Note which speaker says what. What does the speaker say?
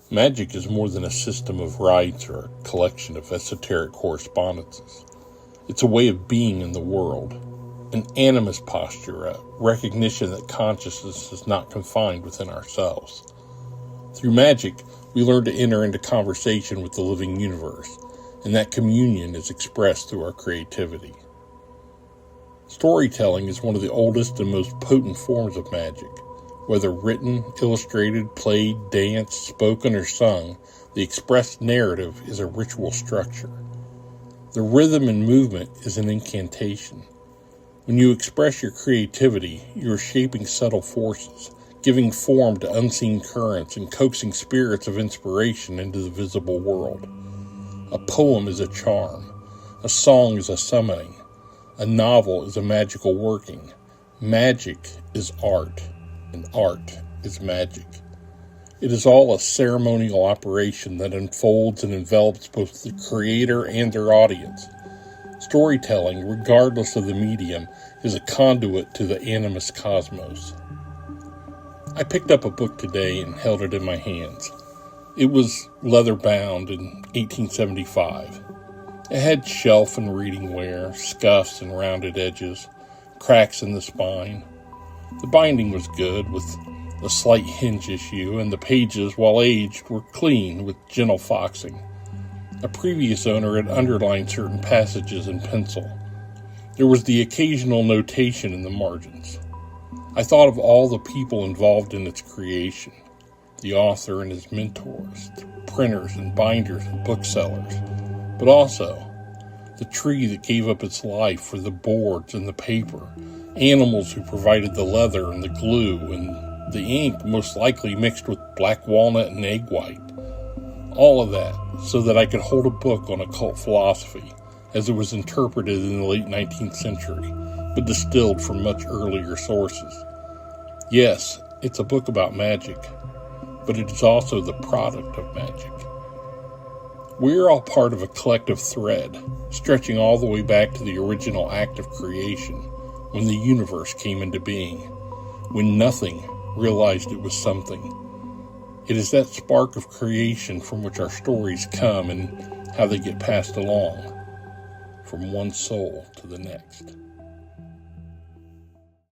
Speaker 1: Magic is more than a system of rites or a collection of esoteric correspondences. It's a way of being in the world, an animist posture, a recognition that consciousness is not confined within ourselves. Through magic, we learn to enter into conversation with the living universe, and that communion is expressed through our creativity. Storytelling is one of the oldest and most potent forms of magic. Whether written, illustrated, played, danced, spoken, or sung, the expressed narrative is a ritual structure. The rhythm and movement is an incantation. When you express your creativity, you are shaping subtle forces, giving form to unseen currents and coaxing spirits of inspiration into the visible world. A poem is a charm. A song is a summoning. A novel is a magical working. Magic is art. And art is magic. It is all a ceremonial operation that unfolds and envelops both the creator and their audience. Storytelling, regardless of the medium, is a conduit to the animist cosmos. I picked up a book today and held it in my hands. It was leather-bound in 1875. It had shelf and reading wear, scuffs and rounded edges, cracks in the spine. The binding was good, with a slight hinge issue, and the pages, while aged, were clean with gentle foxing. A previous owner had underlined certain passages in pencil. There was the occasional notation in the margins. I thought of all the people involved in its creation, the author and his mentors, the printers and binders and booksellers, but also the tree that gave up its life for the boards and the paper, animals who provided the leather and the glue, and the ink most likely mixed with black walnut and egg white. All of that so that I could hold a book on occult philosophy as it was interpreted in the late 19th century, but distilled from much earlier sources. Yes, it's a book about magic, but it is also the product of magic. We're all part of a collective thread, stretching all the way back to the original act of creation, when the universe came into being, when nothing realized it was something. It is that spark of creation from which our stories come and how they get passed along, from one soul to the next.